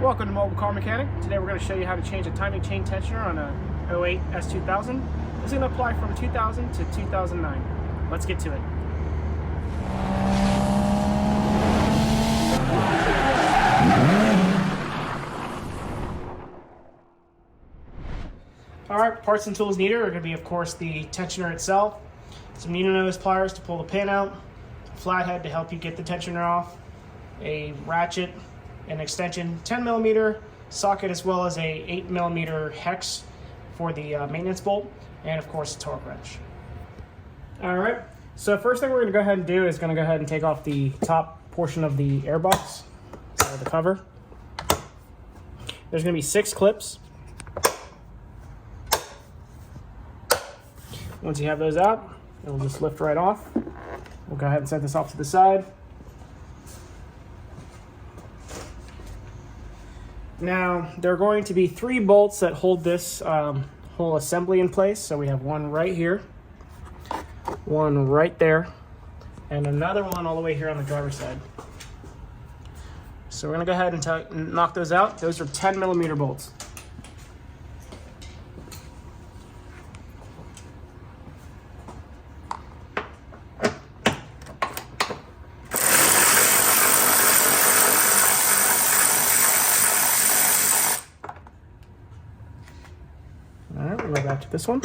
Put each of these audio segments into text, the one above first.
Welcome to Mobile Car Mechanic. Today we're going to show you how to change a timing chain tensioner on a 08 S2000. This is going to apply from 2000 to 2009. Let's get to it. Alright, parts and tools needed are going to be, of course, the tensioner itself, some needle nose pliers to pull the pin out, a flathead to help you get the tensioner off, a ratchet, an extension 10mm socket, as well as a 8mm hex for the maintenance bolt, and of course a torque wrench. Alright, so first thing we're going to go ahead and do is going to go ahead and take off the top portion of the airbox, so the cover. There's going to be 6 clips. Once you have those out, it'll just lift right off. We'll go ahead and set this off to the side. Now, there are going to be 3 bolts that hold this whole assembly in place. So we have one right here, one right there, and another one all the way here on the driver's side. So we're going to go ahead and knock those out. Those are 10mm bolts. Alright, we'll go back to this one.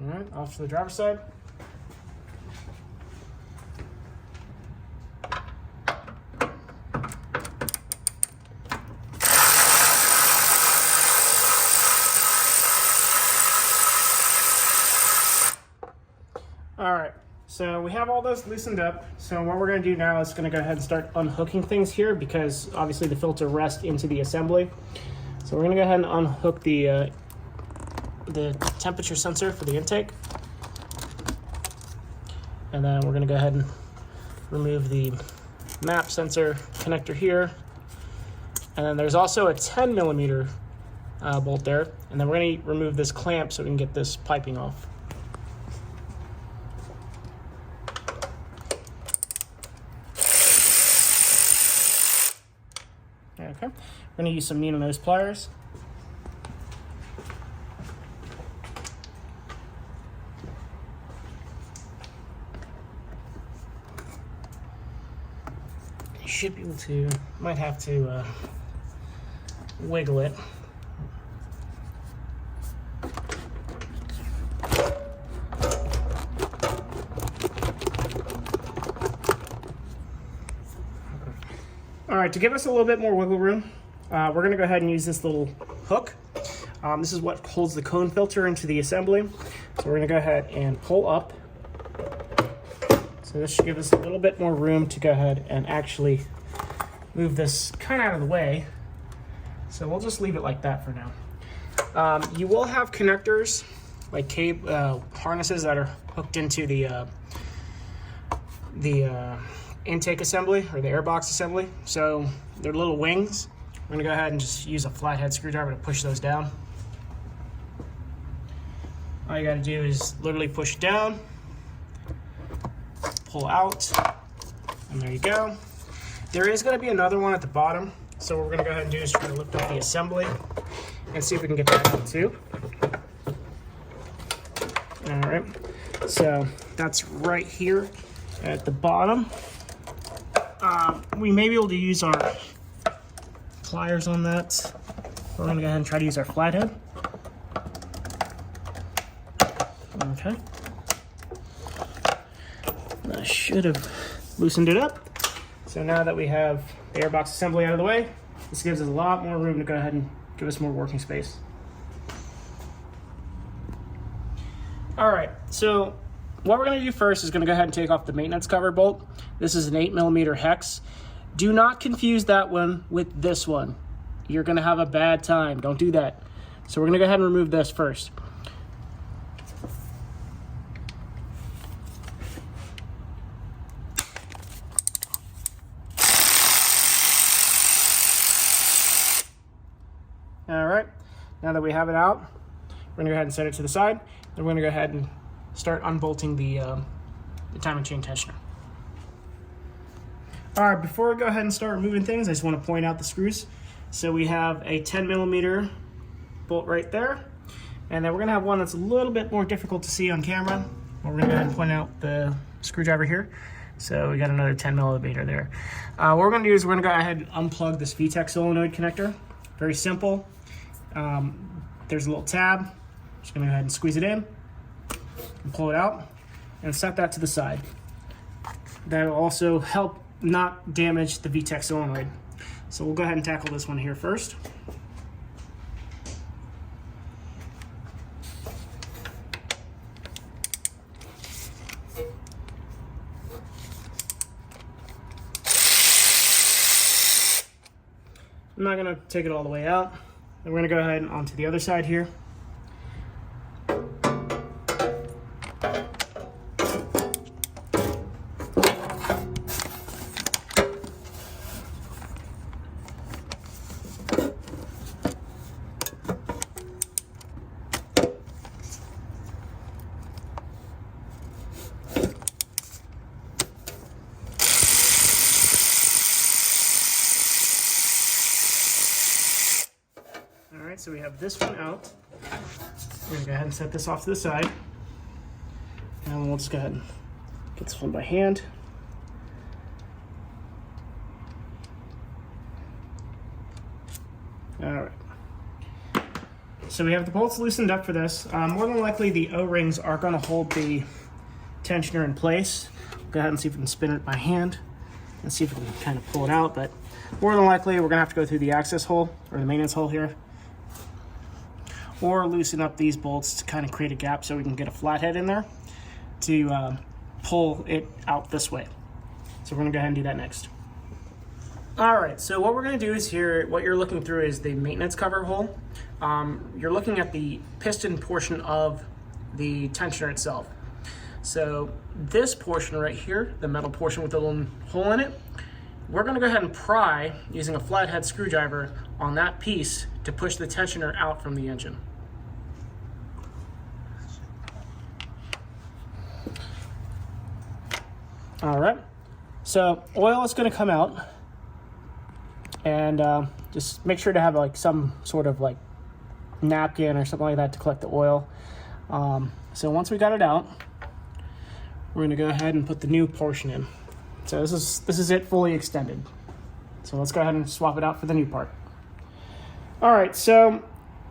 Alright, off to the driver's side. Alright. So we have all those loosened up. So what we're going to do now is going to go ahead and start unhooking things here, because obviously the filter rests into the assembly. So we're going to go ahead and unhook the temperature sensor for the intake. And then we're going to go ahead and remove the map sensor connector here. And then there's also a 10mm bolt there. And then we're going to remove this clamp so we can get this piping off. Okay, we're going to use some needle nose pliers. You should be able to, might have to wiggle it. All right, to give us a little bit more wiggle room, we're going to go ahead and use this little hook. This is what holds the cone filter into the assembly. So we're going to go ahead and pull up. So this should give us a little bit more room to go ahead and actually move this kind of out of the way. So we'll just leave it like that for now. You will have connectors, like cable harnesses that are hooked into the intake assembly, or the airbox assembly. So they're little wings. We're going to go ahead and just use a flathead screwdriver to push those down. All you got to do is literally push down, pull out, and there you go. There is going to be another one at the bottom, so what we're going to go ahead and do is try to lift off the assembly and see if we can get that out too. All right, so that's right here at the bottom. We may be able to use our pliers on that. We're going to go ahead and try to use our flathead. Okay. That should have loosened it up. So now that we have the airbox assembly out of the way, this gives us a lot more room to go ahead and give us more working space. All right, so what we're going to do first is going to go ahead and take off the maintenance cover bolt. This is an 8mm hex. Do not confuse that one with this one. You're going to have a bad time. Don't do that. So we're going to go ahead and remove this first. All right, now that we have it out, we're going to go ahead and set it to the side. Then we're going to go ahead and start unbolting the timing chain tensioner. All right, before we go ahead and start removing things, I just want to point out the screws. So we have a 10mm bolt right there, and then we're going to have one that's a little bit more difficult to see on camera. We're going to go ahead and point out the screwdriver here. So we got another 10mm there. What we're going to do is we're going to go ahead and unplug this VTEC solenoid connector. Very simple. There's a little tab. Just going to go ahead and squeeze it in and pull it out and set that to the side. That will also help not damage the VTEC solenoid. So we'll go ahead and tackle this one here first. I'm not going to take it all the way out. Then we're going to go ahead and onto the other side here. Alright, so we have this one out. We're going to go ahead and set this off to the side. And we'll just go ahead and get this one by hand. Alright. So we have the bolts loosened up for this. More than likely the O-rings are going to hold the tensioner in place. Go ahead and see if we can spin it by hand and see if we can kind of pull it out. But more than likely we're going to have to go through the access hole or the maintenance hole here, or loosen up these bolts to kind of create a gap so we can get a flathead in there to pull it out this way. So we're going to go ahead and do that next. All right, so what we're going to do is here, what you're looking through is the maintenance cover hole. You're looking at the piston portion of the tensioner itself. So this portion right here, the metal portion with the little hole in it, we're going to go ahead and pry using a flathead screwdriver on that piece to push the tensioner out from the engine. All right, so oil is going to come out, and just make sure to have like some sort of like napkin or something like that to collect the oil. So once we got it out, we're going to go ahead and put the new portion in. So this is it fully extended. So let's go ahead and swap it out for the new part. All right, so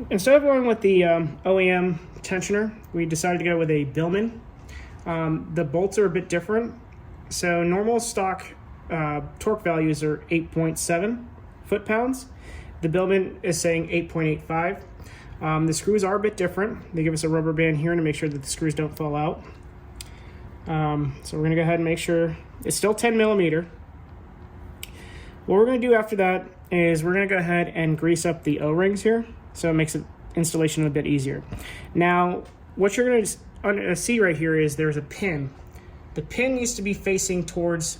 instead of going with the OEM tensioner, we decided to go with a Billman. The bolts are a bit different. So normal stock torque values are 8.7 foot-pounds. The Billman is saying 8.85. The screws are a bit different. They give us a rubber band here to make sure that the screws don't fall out. So we're going to go ahead and make sure it's still 10mm. What we're going to do after that is we're going to go ahead and grease up the O-rings here, so it makes the installation a bit easier. Now, what you're going to see right here is there's a pin. The pin needs to be facing towards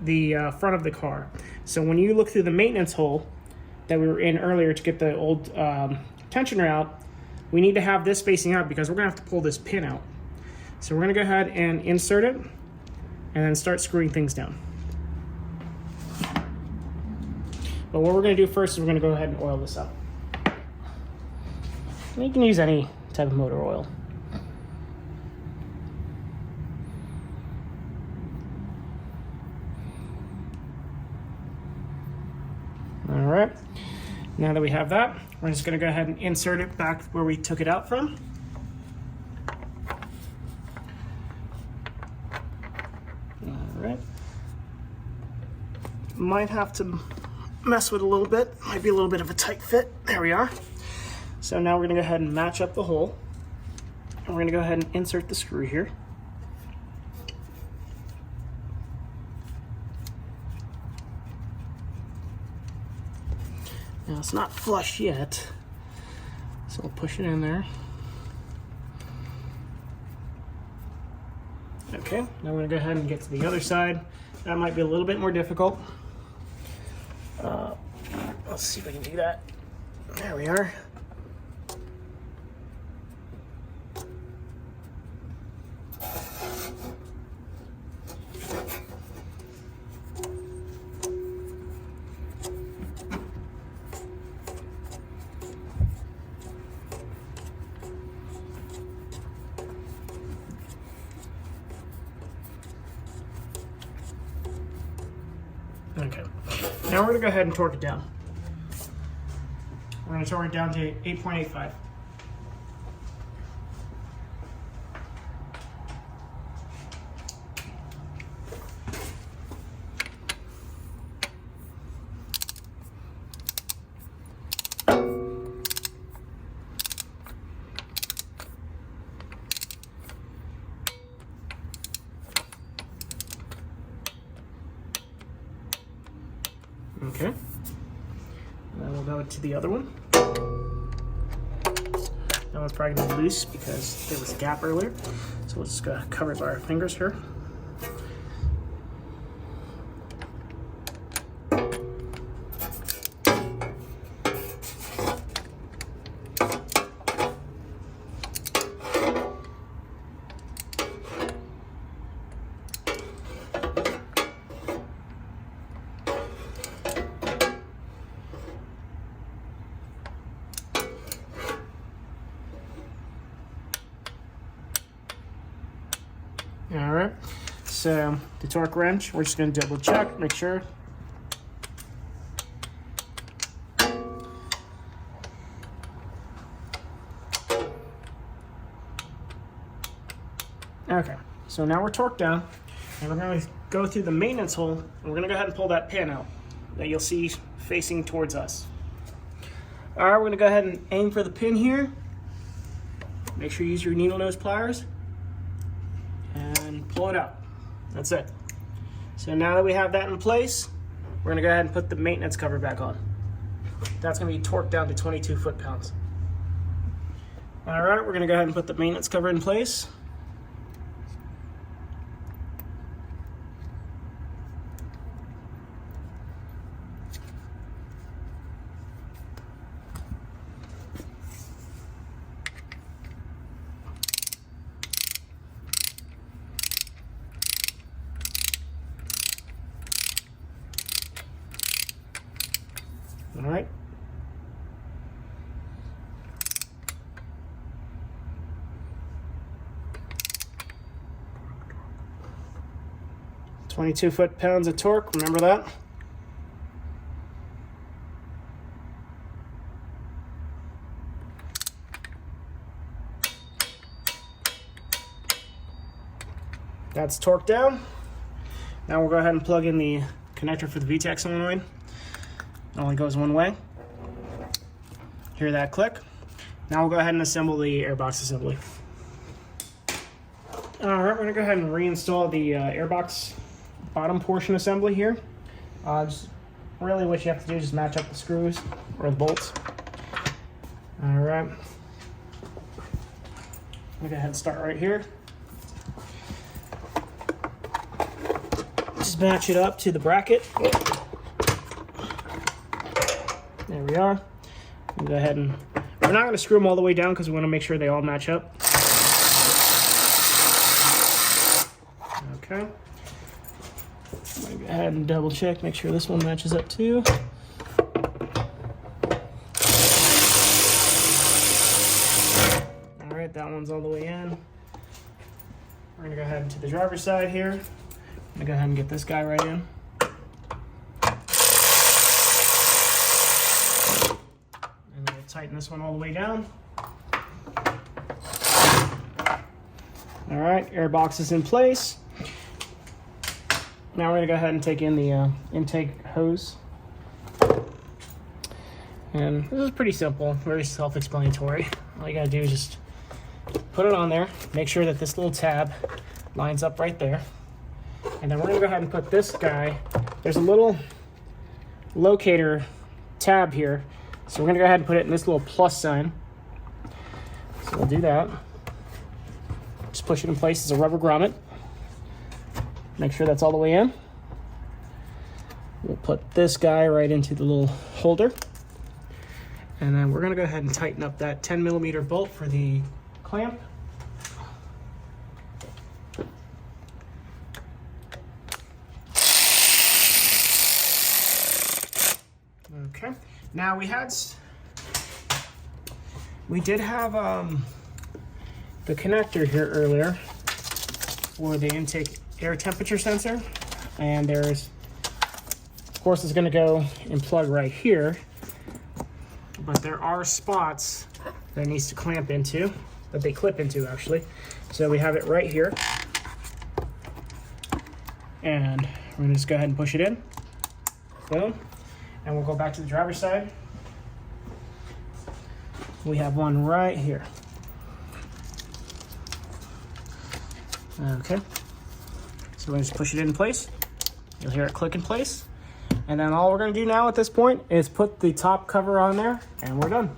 the front of the car. So when you look through the maintenance hole that we were in earlier to get the old tensioner out, we need to have this facing out because we're going to have to pull this pin out. So we're going to go ahead and insert it and then start screwing things down. But what we're going to do first is we're going to go ahead and oil this up. And you can use any type of motor oil. All right, now that we have that, we're just going to go ahead and insert it back where we took it out from. All right. Might have to mess with it a little bit. Might be a little bit of a tight fit. There we are. So now we're going to go ahead and match up the hole. And we're going to go ahead and insert the screw here. Now it's not flush yet, so we'll push it in there. Okay, now we're gonna go ahead and get to the other side. That might be a little bit more difficult. Let's see if I can do that. There we are. Okay. Now we're gonna go ahead and torque it down. We're gonna torque it down to 8.85. Okay. Then we'll go to the other one. That one's probably gonna be loose because there was a gap earlier. So we'll just cover it by our fingers here. All right, so the torque wrench, we're just gonna double check, make sure. Okay, so now we're torqued down, and we're gonna go through the maintenance hole, and we're gonna go ahead and pull that pin out that you'll see facing towards us. All right, we're gonna go ahead and aim for the pin here. Make sure you use your needle nose pliers. And pull it out. That's it. So now that we have that in place, we're gonna go ahead and put the maintenance cover back on. That's gonna be torqued down to 22 foot-pounds. All right, we're gonna go ahead and put the maintenance cover in place. All right. "22 foot-pounds of torque, remember that? That's torqued down. Now we'll go ahead and plug in the connector for the VTEC solenoid. It only goes one way. Hear that click? Now we'll go ahead and assemble the Airbox assembly. All right, we're gonna go ahead and reinstall the Airbox bottom portion assembly here. Just really what you have to do is just match up the screws or the bolts. All right. We'll go ahead and start right here. Just match it up to the bracket. There we are. We'll go ahead and, we're not going to screw them all the way down because we want to make sure they all match up. Okay. I'm going to go ahead and double check, make sure this one matches up too. All right, that one's all the way in. We're going to go ahead to the driver's side here. I'm going to go ahead and get this guy right in. Tighten this one all the way down. All right, Airbox is in place. Now we're gonna go ahead and take in the intake hose. And this is pretty simple, very self-explanatory. All you gotta do is just put it on there, make sure that this little tab lines up right there. And then we're gonna go ahead and put this guy, there's a little locator tab here. So we're gonna go ahead and put it in this little plus sign. So we'll do that. Just push it in place as a rubber grommet. Make sure that's all the way in. We'll put this guy right into the little holder. And then we're gonna go ahead and tighten up that 10mm bolt for the clamp. Okay. Now we did have the connector here earlier for the intake air temperature sensor, and there's course, is going to go and plug right here, but there are spots that it needs to clamp into, that they clip into actually. So we have it right here, and we're going to just go ahead and push it in. Boom. And we'll go back to the driver's side. We have one right here. Okay. So we're going to just push it in place. You'll hear it click in place. And then all we're going to do now at this point is put the top cover on there, and we're done.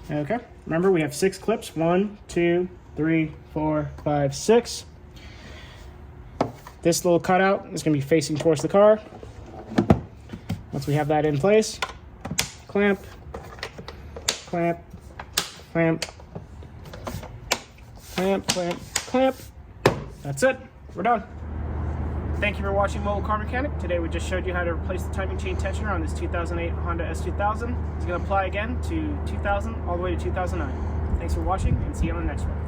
Okay, remember we have 6 clips. 1, 2, 3, 4, 5, 6. This little cutout is going to be facing towards the car. Once we have that in place, clamp, clamp, clamp, clamp, clamp, clamp. That's it. We're done. Thank you for watching Mobile Car Mechanic. Today we just showed you how to replace the timing chain tensioner on this 2008 Honda S2000. It's going to apply again to 2000 all the way to 2009. Thanks for watching, and see you on the next one.